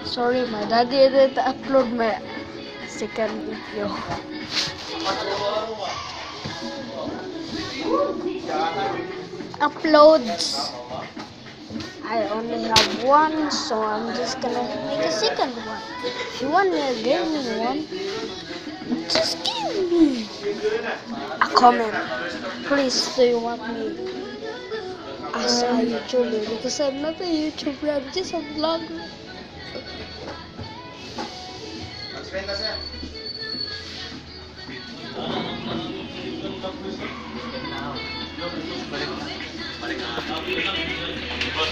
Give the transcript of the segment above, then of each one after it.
Sorry, my daddy didn't upload my second video. Uploads. I only have one, so I'm just gonna make a second one. If you want me to give me one, just give me a comment. Please, do you want me as a YouTuber? Because I'm not a YouTuber, I'm just a vlogger.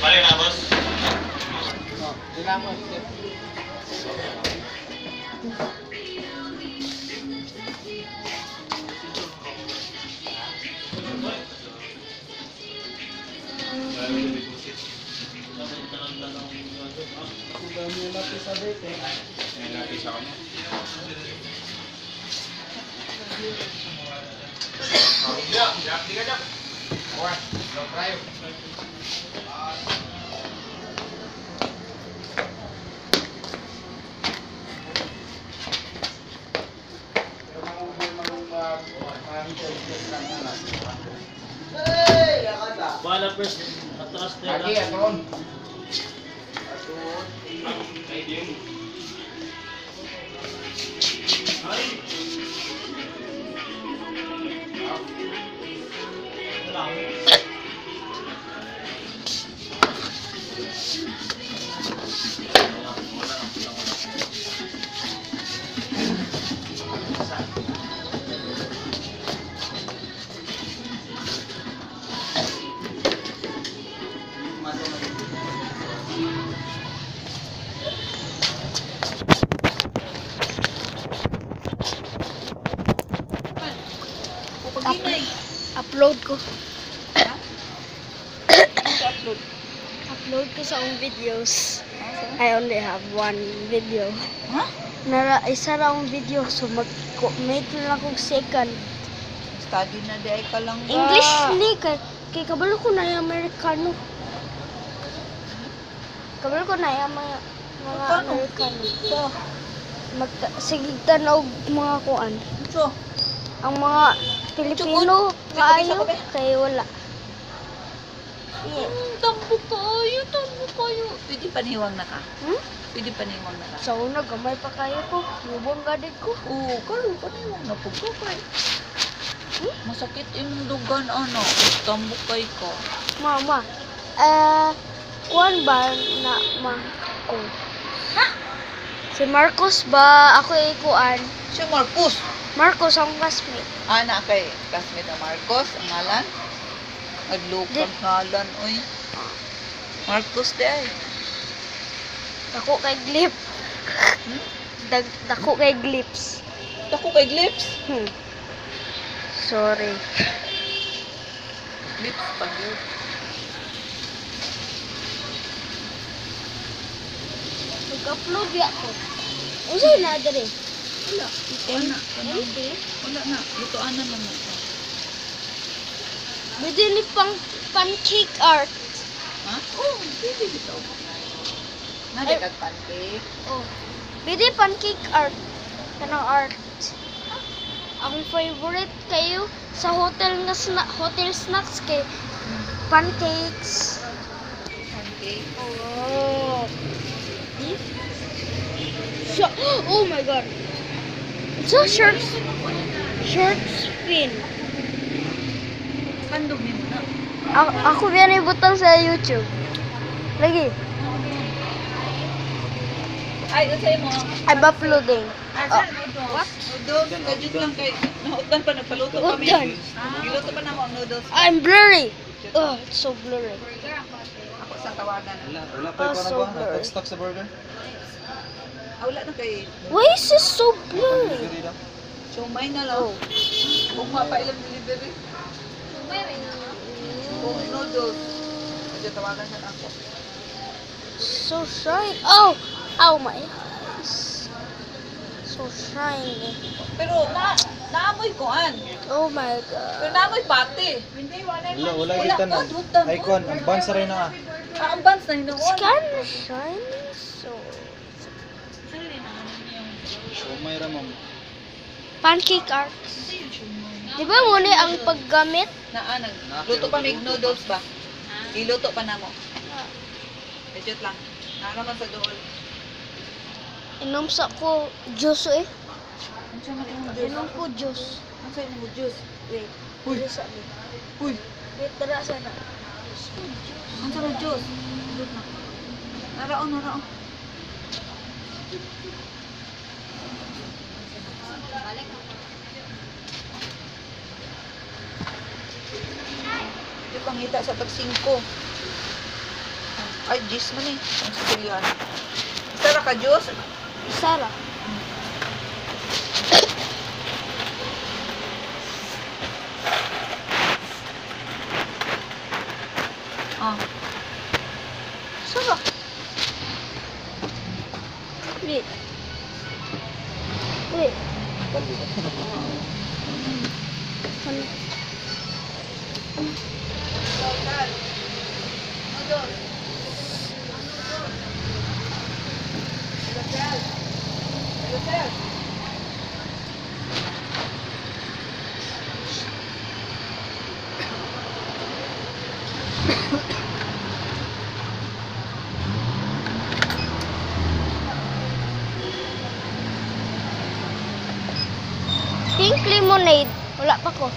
Balik na, boss. Bala first, atras na Lagi, aton. Upload ko. Upload ko sa akong videos. I only have one video. Huh? Isa ra akong video, so make lang akong second. Study na di ay ka lang ba? English ni kay kabalo ko na yung Amerikano. Kabalo ko na yung mga Paano? Amerikano. So, Sige tanaw mga kuan. so, Ang mga Pilipino kaayo kay wala. tambo kayo. Pwede paniwang na ka? Pwede paniwang na ka? Sa una gamay pa kayo ko, lubong gadig ko. Oo, kalo paniwang na po ka kay. Masakit imong dugan ano, tambo kay ka. Mama, kuan ba na ma ko? Ha? Si Marcos ba ako ikuan? Si Marcos. Marcos ang classmate. Ana kay classmate na Marcos, ang ngalan. Naglukag ngalan, oy. Marcos di ay. Dako kay Glip. Dako kay Glips. Dako kay Glips. Sorry. Glips pa yun. Nag-upload ya ko. Unsay na dere? Wala. Wala na. Lutoan na naman. Pwede ni pang pancake art. Ha? Oo, pwede dito. Nagagag pancake. Oh. Pwede pancake art. Kanang art. Ang favorite kayo sa hotel nga hotel snacks kay pancakes. Pancake. Oh. Oh my god. It's a short spin. Pandog ni mo na. Ako yan ibutang sa YouTube. Lagi. Ay, usay mo. I'm uploading. What? Noodles. Kajit lang kay. Nautdan pa, nagpaluto kami. Utdan. Giluto pa na mo ang noodles. I'm blurry. Oh, it's so blurry. Ako sa tawagan. Wala pa Oh, ikaw na so ba? blurry. Nag-stock sa burger? Wala na kay. Why is this so blurry? Delivery lang. Sumay na lang. Oh. Kung mapailang delivery. Kung noodles. Medyo tawagan siya ako. So shiny. Oh! Ow, my eyes. So shiny. Pero naamoy kuan. Oh my Pero god. naamoy pati. Wala kita na. Wala. Icon, ang bansa rin na. Ang buns na hinuon. It's kind of shiny. So. Sali na yung Shumay ra ma'am. Pancake arts. Di ba muna ang paggamit? Luto pa may noodles ba? Iluto pa na mo. Legit lang. Naraman sa dool. Inom sa ko juice eh. Ano siya matong juice? Inom ko juice. Ano sa mo juice? Wait. Uy. Uy. Sa amin. Uy. Wait, tara sa na. Ano sa mo juice? Juice na. Naraon. Ito pangita sa tag-5. Ay, juice man eh. Ang sipilian. Tara ka, juice? Sara. Ah. Sara. Wait. Wait. Ano? Pink lemonade. Wala pa ko.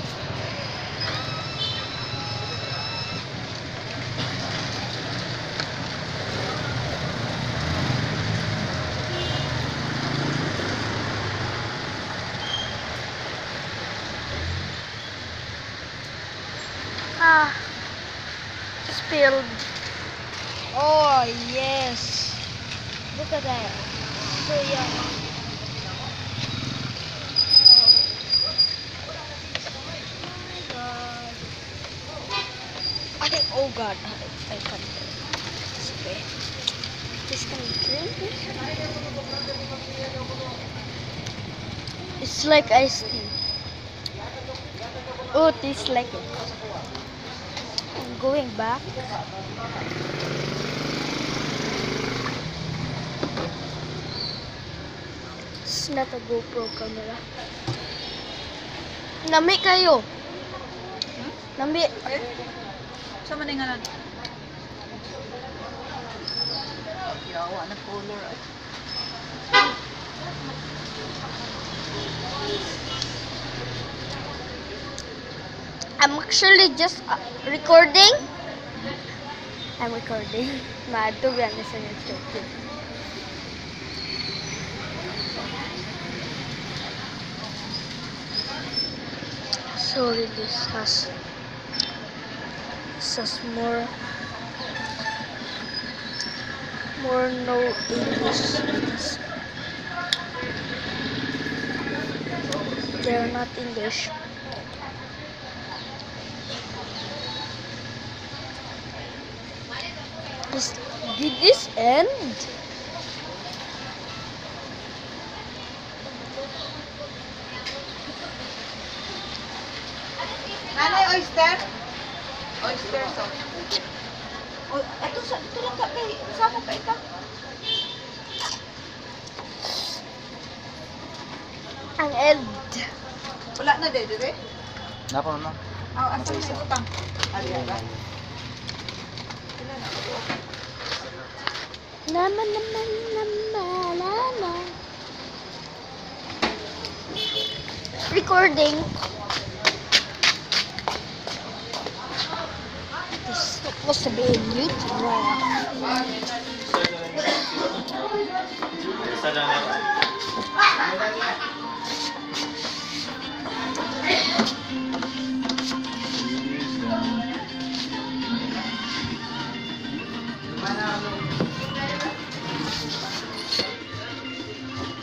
Spilled. Oh, yes. Look at that. So yummy. Oh God, I can't. Okay. This can drink it. It's like iced tea. Oh, it tastes like it. I'm going back. It's not a GoPro camera. Nami kayo. Nami. Sa maningalan. Yawa na color ay. I'm actually just recording. I'm recording. Mad to be honest on YouTube. Sorry, this has more no English. They're not English. Did this end? Nanay oyster? Oyster sauce. Oh, ito lang ka kay sama ka ito. Ang end. Wala na dire. Napa ma'am. Asa na yung utang? Ali ba? Naman. Recording. This is supposed to be a YouTube. Isa lang yan.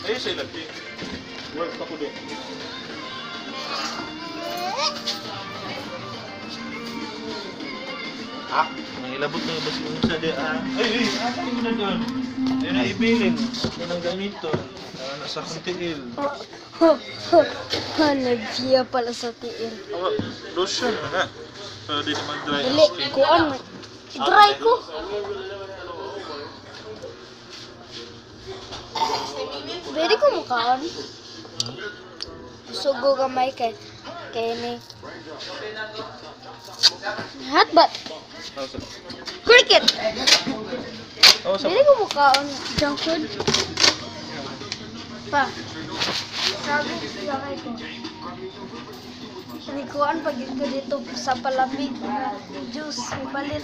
Ayun siya lagi. Work pa ko doon. Nangilabot na yung basong sa di. Ay, apa yung na doon? Ayun na ibilin. Ako nang ganito. Nasa akong tiil. Nag-via pala sa tiil. Lotion na. Pero di naman dry Dili, kuan. I-dry ko. Pwede ko mukaon. Sugo gamay kay ni hotbat. Oh, sa. Cricket. Oh, sa. Pwede ko mukaon junk food. Pa. Sabi gamay ko. Nikuan pag ko dito sa palamig na juice ipalit.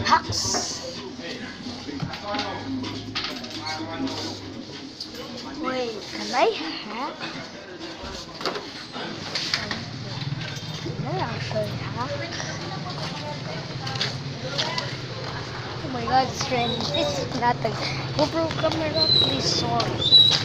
Hacks. Wait, can I hack? Can I actually hack? Oh my god, it's strange. This is not a GoPro camera, please sorry.